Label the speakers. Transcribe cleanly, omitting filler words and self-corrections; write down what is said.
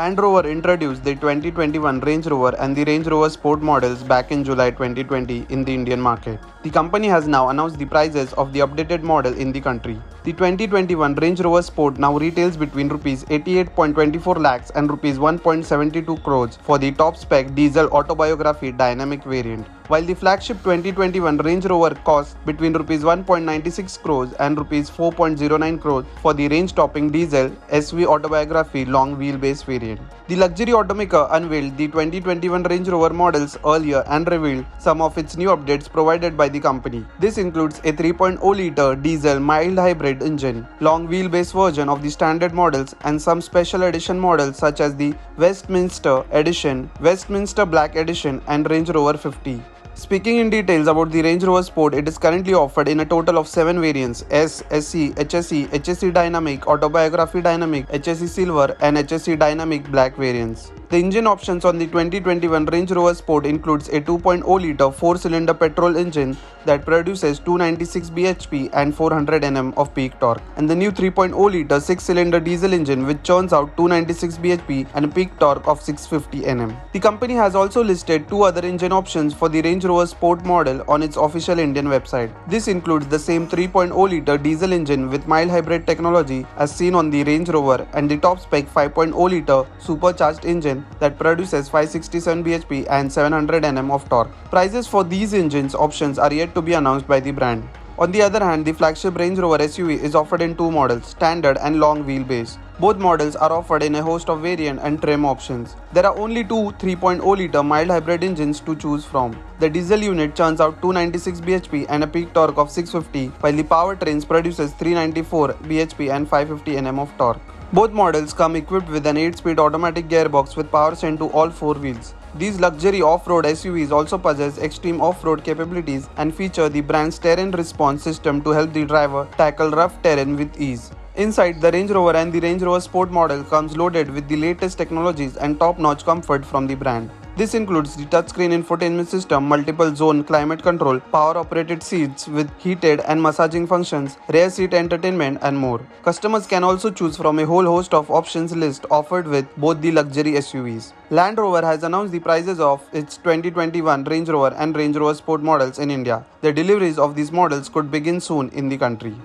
Speaker 1: Land Rover introduced the 2021 Range Rover and the Range Rover Sport models back in July 2020 in the Indian market. The company has now announced the prices of the updated model in the country. The 2021 Range Rover Sport now retails between Rs 88.24 lakhs and Rs 1.72 crores for the top spec diesel autobiography dynamic variant, while the flagship 2021 Range Rover costs between Rs 1.96 crores and Rs 4.09 crores for the range-topping diesel SV autobiography long wheelbase variant. The luxury automaker unveiled the 2021 Range Rover models earlier and revealed some of its new updates provided by the company. This includes a 3.0-liter diesel mild hybrid engine, long wheelbase version of the standard models, and some special edition models such as the Westminster Edition, Westminster Black Edition, and Range Rover 50. Speaking in details about the Range Rover Sport, it is currently offered in a total of 7 variants: S, SE, HSE, HSE Dynamic, Autobiography Dynamic, HSE Silver, and HSE Dynamic Black variants. The engine options on the 2021 Range Rover Sport includes a 2.0-liter 4-cylinder petrol engine that produces 296 bhp and 400 Nm of peak torque, and the new 3.0-liter 6-cylinder diesel engine which churns out 296 bhp and a peak torque of 650 Nm. The company has also listed 2 other engine options for the Range Rover Sport model on its official Indian website. This includes the same 3.0-liter diesel engine with mild hybrid technology as seen on the Range Rover, and the top spec 5.0-liter supercharged engine that produces 567 bhp and 700 Nm of torque. Prices for these engines options are yet to be announced by the brand. On the other hand, the flagship Range Rover SUV is offered in 2 models, standard and long wheelbase. Both models are offered in a host of variant and trim options. There are only 2 3.0-liter mild hybrid engines to choose from. The diesel unit churns out 296 bhp and a peak torque of 650, while the powertrains produces 394 bhp and 550 Nm of torque. Both models come equipped with an 8-speed automatic gearbox with power sent to all 4 wheels. These luxury off-road SUVs also possess extreme off-road capabilities and feature the brand's terrain response system to help the driver tackle rough terrain with ease. Inside, the Range Rover and the Range Rover Sport model comes loaded with the latest technologies and top-notch comfort from the brand. This includes the touchscreen infotainment system, multiple zone climate control, power-operated seats with heated and massaging functions, rear seat entertainment, and more. Customers can also choose from a whole host of options list offered with both the luxury SUVs. Land Rover has announced the prices of its 2021 Range Rover and Range Rover Sport models in India. The deliveries of these models could begin soon in the country.